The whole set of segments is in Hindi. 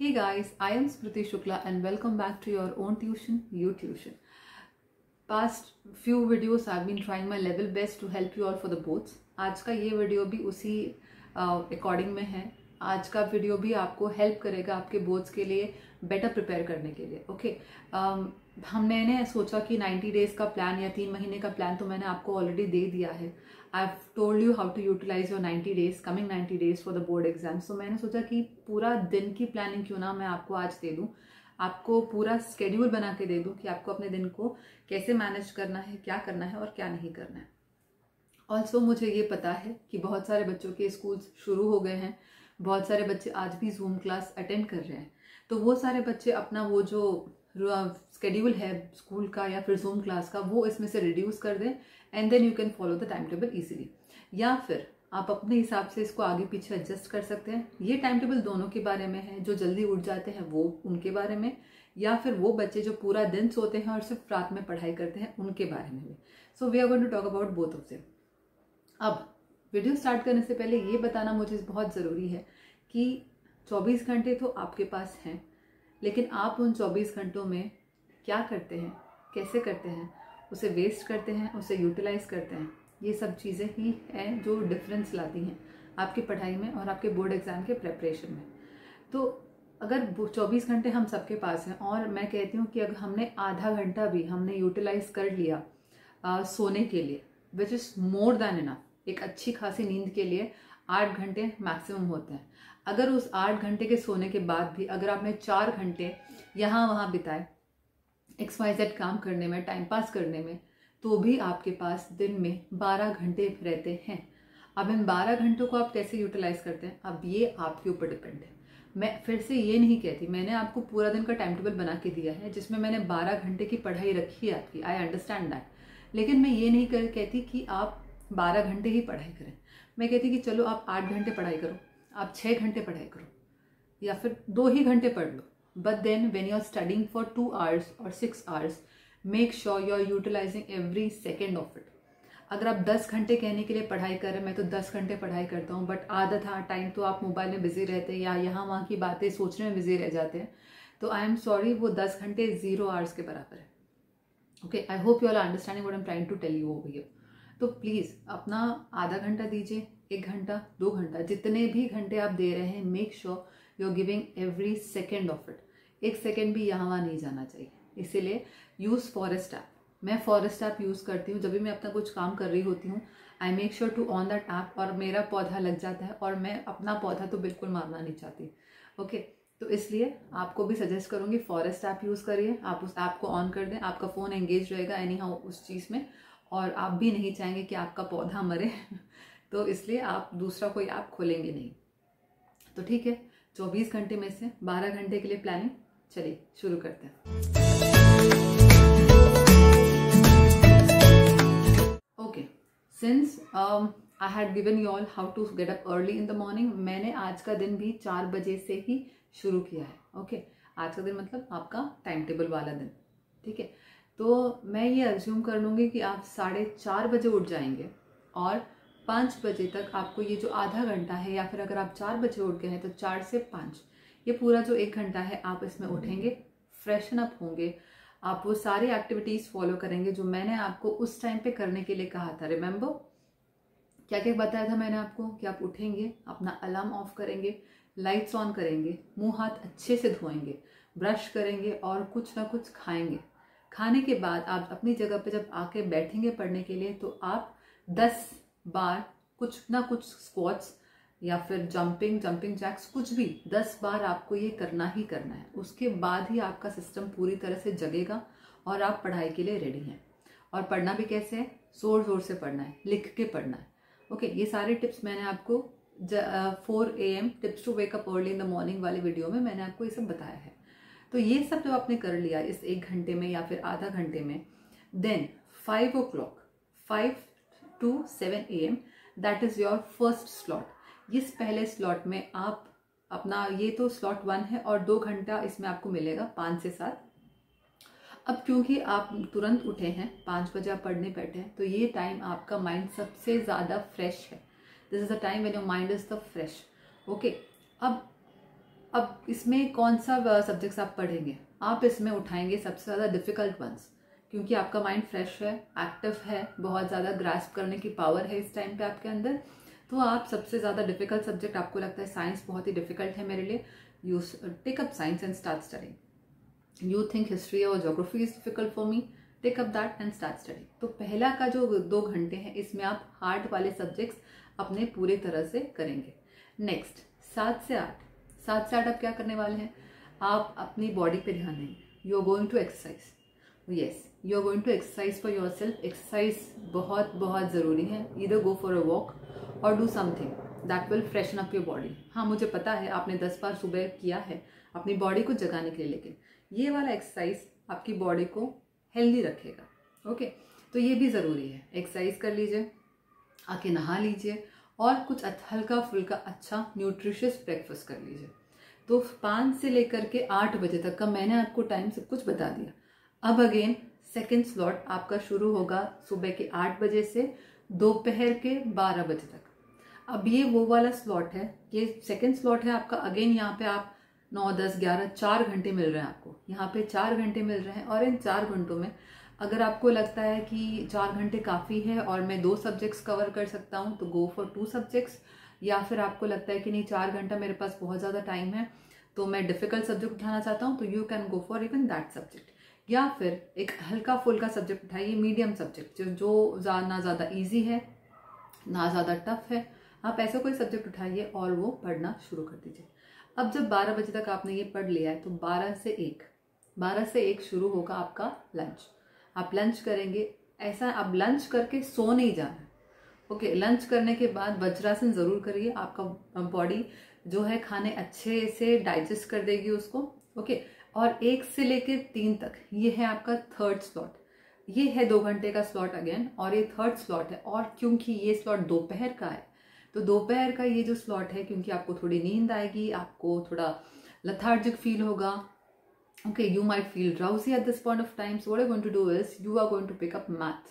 Hey guys, I am Smriti Shukla and welcome back to your own tuition, You Tuition. Past few videos I've been trying my level best to help you all for the boards. आज का ये वीडियो भी उसी अकॉर्डिंग में है. आज का वीडियो भी आपको हेल्प करेगा आपके बोर्ड्स के लिए बेटर प्रिपेयर करने के लिए. ओके, हमने सोचा कि 90 डेज का प्लान या 3 महीने का प्लान तो मैंने आपको ऑलरेडी दे दिया है. I have told you how to utilise your 90 days, coming 90 days for the board exam. So मैंने सोचा कि पूरा दिन की प्लानिंग क्यों ना मैं आपको आज दे दूं, आपको पूरा स्केड्यूल बना के दे दूं कि आपको अपने दिन को कैसे मैनेज करना है, क्या करना है और क्या नहीं करना है. ऑल्सो मुझे ये पता है कि बहुत सारे बच्चों के स्कूल शुरू हो गए हैं, बहुत सारे बच्चे आज भी जूम क्लास अटेंड कर रहे हैं. तो वो सारे बच्चे अपना वो जो स्केड्यूल है स्कूल का या फिर जूम क्लास का वो इसमें से रिड्यूस कर दें and then you can follow the time table easily. या फिर आप अपने हिसाब से इसको आगे पीछे एडजस्ट कर सकते हैं. ये टाइम टेबल दोनों के बारे में है. जो जल्दी उठ जाते हैं वो उनके बारे में, या फिर वो बच्चे जो पूरा दिन सोते हैं और सिर्फ रात में पढ़ाई करते हैं उनके बारे में भी. So we are going to talk about both of them. अब वीडियो स्टार्ट करने से पहले ये बताना मुझे बहुत ज़रूरी है कि 24 घंटे तो आपके पास हैं, लेकिन आप उन 24 घंटों में क्या करते हैं, कैसे करते हैं, उसे वेस्ट करते हैं, उसे यूटिलाइज करते हैं. ये सब चीज़ें ही हैं जो डिफरेंस लाती हैं आपकी पढ़ाई में और आपके बोर्ड एग्ज़ाम के प्रेपरेशन में. तो अगर 24 घंटे हम सबके पास हैं और मैं कहती हूँ कि अगर हमने आधा घंटा भी हमने यूटिलाइज कर लिया सोने के लिए, which is more than enough. एक अच्छी खासी नींद के लिए 8 घंटे मैक्सिमम होते हैं. अगर उस 8 घंटे के सोने के बाद भी अगर आपने 4 घंटे यहाँ वहाँ बिताए XYZ काम करने में, टाइम पास करने में, तो भी आपके पास दिन में 12 घंटे रहते हैं. अब इन 12 घंटों को आप कैसे यूटिलाइज करते हैं, अब ये आपके ऊपर डिपेंड है. मैं फिर से ये नहीं कहती, मैंने आपको पूरा दिन का टाइम टेबल बना के दिया है जिसमें मैंने 12 घंटे की पढ़ाई रखी है आपकी. I understand that. लेकिन मैं ये नहीं कहती कि आप 12 घंटे ही पढ़ाई करें. मैं कहती कि चलो आप 8 घंटे पढ़ाई करो, आप 6 घंटे पढ़ाई करो, या फिर 2 ही घंटे पढ़ लो. But then when you are studying for 2 hours और 6 hours, make sure you are utilising every second of it. अगर आप 10 घंटे कहने के लिए पढ़ाई कर रहे हैं, मैं तो 10 घंटे पढ़ाई करता हूँ, बट आधा था टाइम तो आप मोबाइल में बिजी रहते हैं या यहाँ वहाँ की बातें सोचने में बिजी रह जाते हैं. तो आई एम सॉरी, वो 10 घंटे 0 आवर्स के बराबर है. Okay, I hope you all understanding what I am trying to tell you over here. तो प्लीज़ अपना आधा घंटा दीजिए, 1 घंटा, 2 घंटा, जितने भी घंटे आप दे रहे हैं, make sure you are giving every second of it. 1 second भी यहाँ वहाँ नहीं जाना चाहिए. इसीलिए यूज़ फॉरेस्ट ऐप. मैं फॉरेस्ट ऐप यूज़ करती हूँ जब भी मैं अपना कुछ काम कर रही होती हूँ. I make sure to on that app और मेरा पौधा लग जाता है, और मैं अपना पौधा तो बिल्कुल मारना नहीं चाहती. ओके, तो इसलिए आपको भी सजेस्ट करूँगी फॉरेस्ट ऐप यूज़ करिए. आप उस ऐप को ऑन कर दें, आपका फ़ोन एंगेज रहेगा एनी हाउ उस चीज़ में, और आप भी नहीं चाहेंगे कि आपका पौधा मरे. तो इसलिए आप दूसरा कोई ऐप खोलेंगे नहीं. तो ठीक है, 24 घंटे में से 12 घंटे के लिए प्लानिंग. चलिए शुरू करते हैं. Okay, since I had given you all how to get up early in the morning, मैंने आज का दिन भी 4 बजे से ही शुरू किया है. ओके, आज का दिन मतलब आपका टाइम टेबल वाला दिन. ठीक है, तो मैं ये अज्यूम कर लूँगी कि आप 4:30 बजे उठ जाएंगे और 5 बजे तक आपको ये जो आधा घंटा है, या फिर अगर आप 4 बजे उठ गए हैं तो 4 से 5, ये पूरा जो 1 घंटा है आप इसमें उठेंगे, फ्रेशन अप होंगे, आप वो सारी एक्टिविटीज़ फॉलो करेंगे जो मैंने आपको उस टाइम पे करने के लिए कहा था. रिमेंबर क्या क्या बताया था मैंने आपको, कि आप उठेंगे, अपना अलार्म ऑफ करेंगे, लाइट्स ऑन करेंगे, मुंह हाथ अच्छे से धोएंगे, ब्रश करेंगे और कुछ ना कुछ खाएंगे. खाने के बाद आप अपनी जगह पे जब आके बैठेंगे पढ़ने के लिए, तो आप 10 बार कुछ ना कुछ स्क्वाट्स या फिर जंपिंग जैक्स, कुछ भी 10 बार आपको ये करना ही करना है. उसके बाद ही आपका सिस्टम पूरी तरह से जगेगा और आप पढ़ाई के लिए रेडी हैं. और पढ़ना भी कैसे है, जोर जोर से पढ़ना है, लिख के पढ़ना है. ओके, ये सारे टिप्स मैंने आपको 4 AM tips to wake up early in the morning वाले वीडियो में मैंने आपको ये सब बताया है. तो ये सब जो आपने कर लिया इस 1 घंटे में या फिर आधा घंटे में, then 5 o'clock 5 to 7 AM that is your first slot. इस पहले स्लॉट में आप अपना, ये तो स्लॉट 1 है और 2 घंटा इसमें आपको मिलेगा 5 से 7. अब क्योंकि आप तुरंत उठे हैं, 5 बजे आप पढ़ने बैठे हैं, तो ये टाइम आपका माइंड सबसे ज़्यादा फ्रेश है. This is the time when your mind is the fresh. Okay, अब अब इसमें कौन सा सब्जेक्ट्स आप पढ़ेंगे? आप इसमें उठाएंगे सबसे ज़्यादा डिफिकल्ट वंस, क्योंकि आपका माइंड फ्रेश है, एक्टिव है, बहुत ज़्यादा ग्रास्प करने की पावर है इस टाइम पे आपके अंदर। तो आप सबसे ज़्यादा डिफिकल्ट सब्जेक्ट, आपको लगता है साइंस बहुत ही डिफिकल्ट है मेरे लिए, you take up science and start studying. You think history और geography is difficult for me, take up that and start study. तो पहला का जो 2 घंटे हैं इसमें आप हार्ड वाले सब्जेक्ट्स अपने पूरे तरह से करेंगे। नेक्स्ट 7 से 8 आप क्या करने वाले हैं? आप अपनी बॉडी पे ध्यान देंगे। You are going to exercise, yes you are going to exercise for yourself. Exercise बहुत बहुत ज़रूरी है। Either go for a walk और do something that will freshen up your body. हाँ, मुझे पता है आपने 10 बार सुबह किया है अपनी बॉडी को जगाने के लिए, लेकिन ये वाला एक्सरसाइज आपकी बॉडी को हेल्दी रखेगा। ओके, तो ये भी ज़रूरी है। एक्सरसाइज कर लीजिए, आके नहा लीजिए और कुछ हल्का फुल्का अच्छा न्यूट्रिशियस ब्रेकफास्ट कर लीजिए। तो 5 से लेकर के 8 बजे तक का मैंने आपको टाइम सब कुछ बता दिया। अब अगेन सेकेंड स्लॉट आपका शुरू होगा सुबह के 8 बजे से दोपहर के 12 बजे तक। अब ये वो वाला स्लॉट है, ये सेकेंड स्लॉट है आपका। अगेन यहाँ पे आप 9, 10, 11, 4 घंटे मिल रहे हैं आपको। यहाँ पे 4 घंटे मिल रहे हैं, और इन 4 घंटों में अगर आपको लगता है कि 4 घंटे काफ़ी है और मैं 2 सब्जेक्ट्स कवर कर सकता हूँ, तो गो फॉर 2 सब्जेक्ट्स। या फिर आपको लगता है कि नहीं 4 घंटा मेरे पास बहुत ज़्यादा टाइम है, तो मैं डिफिकल्ट सब्जेक्ट उठाना चाहता हूँ, तो you can go for even that subject. या फिर एक हल्का फुल्का सब्जेक्ट उठाइए, मीडियम सब्जेक्ट जो ना ज़्यादा ईजी है ना ज़्यादा टफ है। आप ऐसा कोई सब्जेक्ट उठाइए और वो पढ़ना शुरू कर दीजिए। अब जब 12 बजे तक आपने ये पढ़ लिया है, तो 12 से 1 शुरू होगा आपका लंच। आप लंच करेंगे। ऐसा अब लंच करके सो नहीं जाना है। ओके, लंच करने के बाद वज्रासन जरूर करिए। आपका बॉडी जो है खाने अच्छे से डाइजेस्ट कर देगी उसको। ओके, और 1 से लेकर 3 तक ये है आपका थर्ड स्लॉट। ये है 2 घंटे का स्लॉट अगेन, और ये थर्ड स्लॉट है। और क्योंकि ये स्लॉट दोपहर का है, तो दोपहर का ये जो स्लॉट है, क्योंकि आपको थोड़ी नींद आएगी, आपको थोड़ा lethargic फील होगा। Okay, you might feel drowsy at this point of time. So what you're going to do is you are going to pick up math.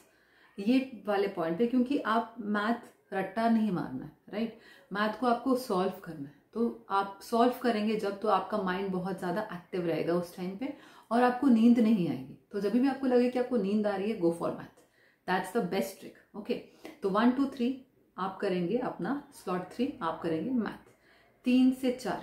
ये वाले पॉइंट पे, क्योंकि आप मैथ रट्टा नहीं मारना है, राइट? मैथ को आपको सॉल्व करना है। तो आप सॉल्व करेंगे जब, तो आपका माइंड बहुत ज़्यादा एक्टिव रहेगा उस टाइम पे, और आपको नींद नहीं आएगी। तो जब भी आपको लगे कि आपको नींद आ रही है, go for math. That's the best trick. Okay, तो 1, 2, 3 आप करेंगे अपना स्लॉट 3, आप करेंगे मैथ। 3 से 4,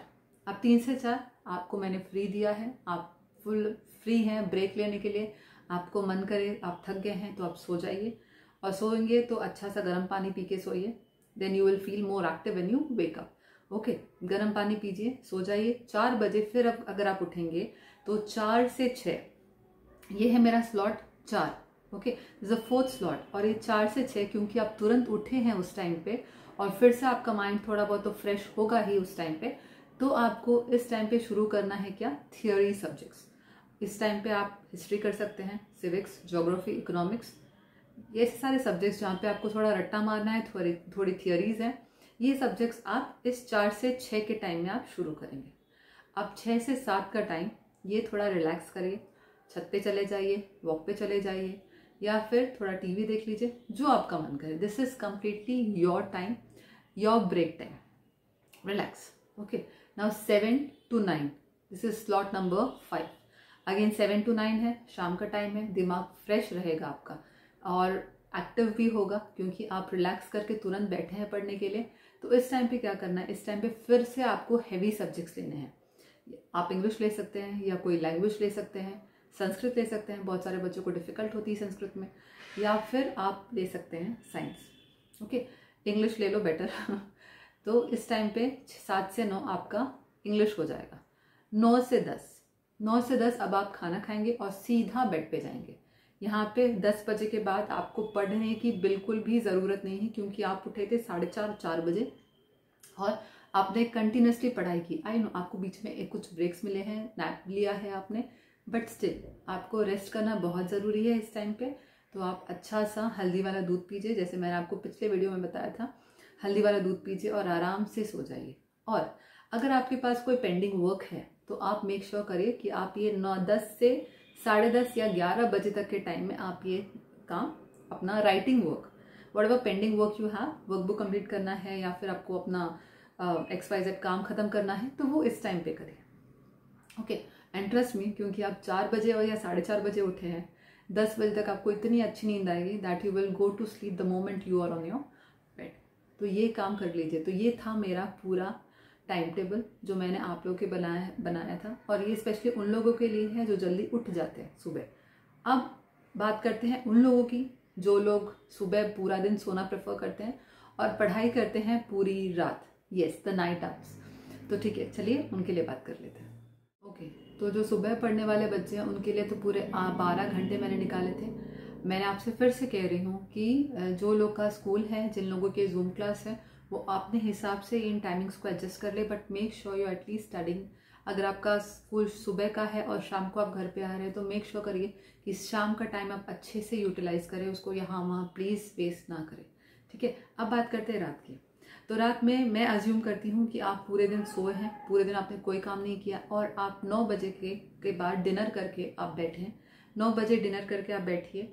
अब 3 से 4 आपको मैंने फ्री दिया है। आप फुल फ्री हैं ब्रेक लेने के लिए। आपको मन करे, आप थक गए हैं, तो आप सो जाइए, और सोएंगे तो अच्छा सा गर्म पानी पी के सोइए। Then you will feel more active when you wake up. Okay, गर्म पानी पीजिए, सो जाइए। 4 बजे फिर अब अगर आप उठेंगे तो 4 से 6 ये है मेरा slot 4। Okay, this a fourth slot. और ये 4 से 6 क्योंकि आप तुरंत उठे हैं उस टाइम पे, और फिर से आपका माइंड थोड़ा बहुत तो फ्रेश होगा ही उस टाइम पे, तो आपको इस टाइम पे शुरू करना है क्या? Theory subjects. इस टाइम पे आप हिस्ट्री कर सकते हैं, सिविक्स, ज्योग्राफी, इकोनॉमिक्स, ये सारे सब्जेक्ट्स जहाँ पे आपको थोड़ा रट्टा मारना है, थोड़ी थियोरीज हैं, ये सब्जेक्ट्स आप इस 4 से 6 के टाइम में आप शुरू करेंगे। अब 6 से 7 का टाइम ये थोड़ा रिलैक्स करिए, छत पे चले जाइए, वॉक पे चले जाइए, या फिर थोड़ा टीवी देख लीजिए, जो आपका मन करे। This is completely your time, your break time. Relax. Okay, now 7 to 9 this is slot number 5। Again 7 to 9 है, शाम का टाइम है, दिमाग फ्रेश रहेगा आपका और एक्टिव भी होगा, क्योंकि आप रिलैक्स करके तुरंत बैठे हैं पढ़ने के लिए। तो इस टाइम पे क्या करना है? इस टाइम पे फिर से आपको हैवी सब्जेक्ट्स लेने हैं। आप इंग्लिश ले सकते हैं, या कोई लैंग्वेज ले सकते हैं, संस्कृत ले सकते हैं, बहुत सारे बच्चों को डिफिकल्ट होती है संस्कृत में, या फिर आप ले सकते हैं साइंस। ओके, इंग्लिश ले लो बेटर। तो इस टाइम पे 7 से 9 आपका इंग्लिश हो जाएगा। 9 से 10 अब आप खाना खाएंगे और सीधा बेड पे जाएंगे। यहाँ पे 10 बजे के बाद आपको पढ़ने की बिल्कुल भी ज़रूरत नहीं है, क्योंकि आप उठे थे 4:30, 4 बजे, और आपने कंटिन्यूसली पढ़ाई की। आई नो आपको बीच में कुछ ब्रेक्स मिले हैं, नैप लिया है आपने, बट स्टिल आपको रेस्ट करना बहुत ज़रूरी है इस टाइम पे। तो आप अच्छा सा हल्दी वाला दूध पीजिए, जैसे मैंने आपको पिछले वीडियो में बताया था, हल्दी वाला दूध पीजिए और आराम से सो जाइए। और अगर आपके पास कोई पेंडिंग वर्क है, तो आप मेक श्योर करिए कि आप ये 9-10 से 10:30 या 11 बजे तक के टाइम में आप ये काम अपना writing work, whatever pending work you have, workbook complete करना है, या फिर आपको अपना XYZ काम ख़त्म करना है तो वो इस टाइम पे करें। ओके, एंड ट्रस्ट मी, क्योंकि आप 4 बजे या 4:30 बजे उठे हैं, 10 बजे तक आपको इतनी अच्छी नींद आएगी that you will go to sleep the moment you are on your bed. तो ये काम कर लीजिए। तो ये था मेरा पूरा टाइम टेबल जो मैंने आप लोगों के बनाया था, और ये स्पेशली उन लोगों के लिए है जो जल्दी उठ जाते हैं सुबह। अब बात करते हैं उन लोगों की जो लोग सुबह पूरा दिन सोना प्रेफर करते हैं और पढ़ाई करते हैं पूरी रात, येस, द नाइट आवर्स। तो ठीक है, चलिए उनके लिए बात कर लेते हैं। ओके, तो जो सुबह पढ़ने वाले बच्चे हैं उनके लिए तो पूरे 12 घंटे मैंने निकाले थे। मैंने आपसे फिर से कह रही हूँ कि जो लोग का स्कूल है, जिन लोगों के जूम क्लास है, वो अपने हिसाब से इन टाइमिंग्स को एडजस्ट कर ले, but make sure you at least studying. अगर आपका स्कूल सुबह का है और शाम को आप घर पे आ रहे हैं तो मेक श्योर करिए कि शाम का टाइम आप अच्छे से यूटिलाइज करें, उसको यहाँ वहाँ प्लीज़ वेस्ट ना करें। ठीक है, अब बात करते हैं रात की। तो रात में मैं अज्यूम करती हूँ कि आप पूरे दिन सोए हैं, पूरे दिन आपने कोई काम नहीं किया, और आप 9 बजे के बाद डिनर करके आप बैठे हैं। 9 बजे डिनर करके आप बैठिए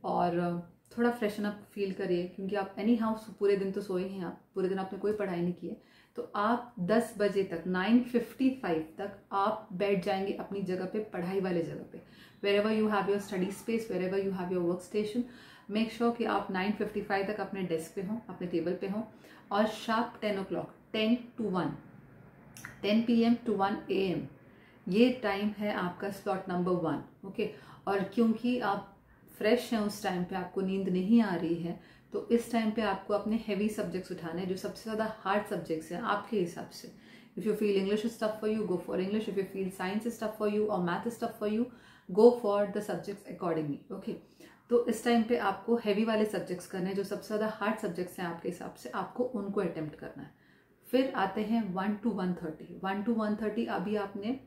और थोड़ा फ्रेशन अप फील करिए, क्योंकि आप एनी हाउस पूरे दिन तो सोए हैं, आप पूरे दिन आपने कोई पढ़ाई नहीं की है। तो आप 10 बजे तक 9:55 तक आप बैठ जाएंगे अपनी जगह पे, पढ़ाई वाले जगह पे, wherever you have your study space, wherever you have your work station. Make sure कि आप 9:55 तक अपने डेस्क पे हों, अपने टेबल पे हों, और sharp 10 o'clock, 10 to 1, 10 PM to 1 AM, ये टाइम है आपका स्लॉट नंबर 1। ओके, और क्योंकि आप फ्रेश हैं, उस टाइम पे आपको नींद नहीं आ रही है, तो इस टाइम पे आपको अपने हैवी सब्जेक्ट्स उठाने हैं, जो सबसे ज़्यादा हार्ड सब्जेक्ट्स हैं आपके हिसाब से। If you feel English is tough for you, go for English. If you feel science is tough for you और math is tough for you, go for the subjects accordingly. Okay, तो इस टाइम पे आपको हैवी वाले सब्जेक्ट्स करने हैं, जो सबसे ज़्यादा हार्ड सब्जेक्ट्स हैं आपके हिसाब से, आपको उनको अटेम्प्ट करना है। फिर आते हैं 1 to 1:30। 1 to 1:30 अभी आपने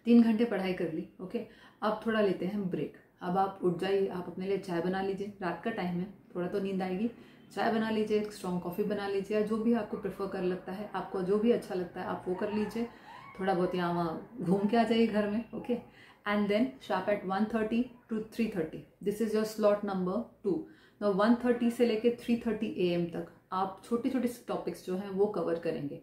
3 घंटे पढ़ाई कर ली। ओके, अब थोड़ा लेते हैं ब्रेक। अब आप उठ जाइए, आप अपने लिए चाय बना लीजिए, रात का टाइम है, थोड़ा तो नींद आएगी, चाय बना लीजिए, एक स्ट्रॉन्ग कॉफ़ी बना लीजिए, या जो भी आपको प्रेफर कर लगता है, आपको जो भी अच्छा लगता है आप वो कर लीजिए। थोड़ा बहुत यहाँ वहाँ घूम के आ जाइए घर में। Okay, and then sharp at 1:30 to 3:30, this is your slot number 2। 1:30 से लेके 3:30 AM तक आप छोटे छोटे टॉपिक्स जो हैं वो कवर करेंगे,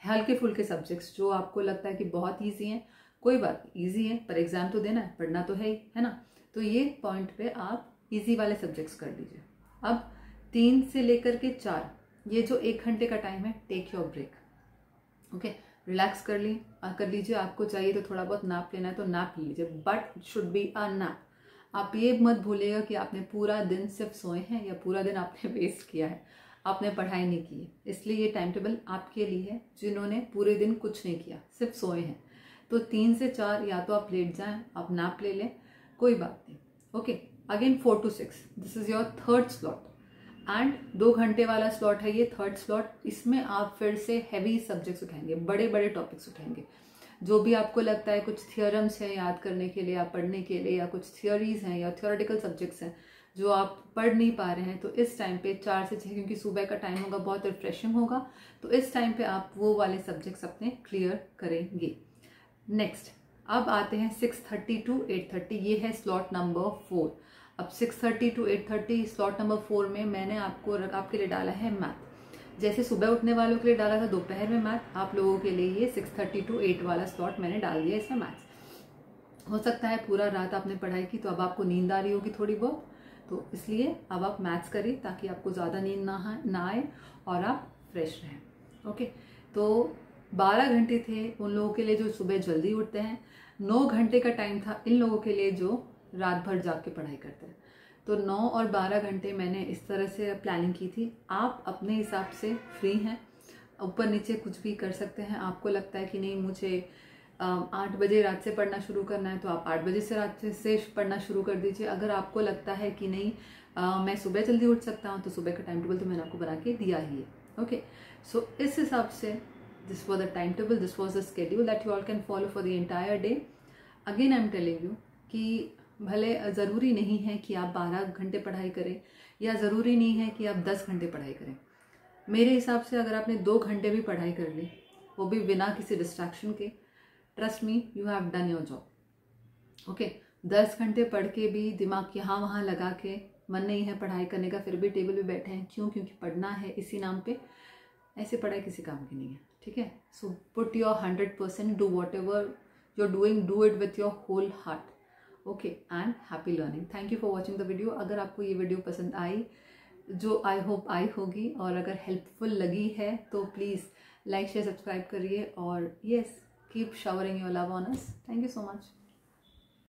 हल्के फुल्के सब्जेक्ट्स जो आपको लगता है कि बहुत ईजी हैं। कोई बात नहीं, ईजी है पर एग्जाम तो देना है, पढ़ना तो है ही, है ना। तो ये पॉइंट पे आप इजी वाले सब्जेक्ट्स कर लीजिए। अब 3 से लेकर के 4, ये जो 1 घंटे का टाइम है, take your break. Okay, relax कर लीजिए। आपको चाहिए तो थोड़ा बहुत नैप लेना है तो नैप लीजिए, but should be a nap. आप ये मत भूलिएगा कि आपने पूरा दिन सिर्फ सोए हैं या पूरा दिन आपने वेस्ट किया है, आपने पढ़ाई नहीं की है। इसलिए ये टाइम टेबल आपके लिए है जिन्होंने पूरे दिन कुछ नहीं किया, सिर्फ सोए हैं। तो 3 से 4 या तो आप लेट जाएं, आप नैप ले लें, कोई बात नहीं। Okay, again 4 to 6, this is your third slot, and 2 घंटे वाला स्लॉट है ये थर्ड स्लॉट। इसमें आप फिर से हैवी सब्जेक्ट्स उठाएंगे, बड़े बड़े टॉपिक्स उठाएंगे, जो भी आपको लगता है कुछ थियोरम्स हैं याद करने के लिए या पढ़ने के लिए, या कुछ थियोरीज हैं या थियोरेटिकल सब्जेक्ट्स हैं जो आप पढ़ नहीं पा रहे हैं, तो इस टाइम पे 4 से 6, क्योंकि सुबह का टाइम होगा, बहुत रिफ्रेशिंग होगा, तो इस टाइम पे आप वो वाले सब्जेक्ट्स अपने क्लियर करेंगे। नेक्स्ट, अब आते हैं 6:30 to 8:30, ये है स्लॉट नंबर 4। अब 6:30 to 8:30 स्लॉट नंबर 4 में मैंने आपके लिए डाला है मैथ। जैसे सुबह उठने वालों के लिए डाला था दोपहर में मैथ, आप लोगों के लिए ये 6:30 to 8 वाला स्लॉट मैंने डाल दिया इसमें मैथ्स। हो सकता है पूरा रात आपने पढ़ाई की तो अब आपको नींद आ रही होगी थोड़ी बहुत, तो इसलिए अब आप मैथ्स करिए ताकि आपको ज़्यादा नींद ना आए और आप फ्रेश रहें। ओके, तो 12 घंटे थे उन लोगों के लिए जो सुबह जल्दी उठते हैं, 9 घंटे का टाइम था इन लोगों के लिए जो रात भर जाग के पढ़ाई करते हैं। तो 9 और 12 घंटे मैंने इस तरह से प्लानिंग की थी। आप अपने हिसाब से फ्री हैं, ऊपर नीचे कुछ भी कर सकते हैं। आपको लगता है कि नहीं मुझे 8 बजे रात से पढ़ना शुरू करना है तो आप 8 बजे से रात से पढ़ना शुरू कर दीजिए। अगर आपको लगता है कि नहीं मैं सुबह जल्दी उठ सकता हूँ, तो सुबह का टाइम टेबल तो मैंने आपको बना के दिया ही है। ओके, सो इस हिसाब से this was the time table, this was the schedule that you all can follow for the entire day. Again I am telling you कि भले ज़रूरी नहीं है कि आप 12 घंटे पढ़ाई करें, या ज़रूरी नहीं है कि आप 10 घंटे पढ़ाई करें। मेरे हिसाब से अगर आपने 2 घंटे भी पढ़ाई कर ली, वो भी बिना किसी डिस्ट्रैक्शन के, trust me you have done your job. Okay, 10 घंटे पढ़ के भी दिमाग यहाँ वहाँ लगा के मन नहीं है पढ़ाई करने का, फिर भी टेबल पे बैठे हैं, क्यों? क्योंकि पढ़ना है इसी नाम पे, ऐसे पढ़ाई किसी काम की नहीं है, ठीक है। So put your 100%, do whatever you are doing, do it with your whole heart, okay, and happy learning. Thank you for watching the video. अगर आपको ये वीडियो पसंद आई, जो आई होप आई होगी, और अगर हेल्पफुल लगी है तो प्लीज़ लाइक शेयर सब्सक्राइब करिए, और yes, keep showering your love on us. Thank you so much.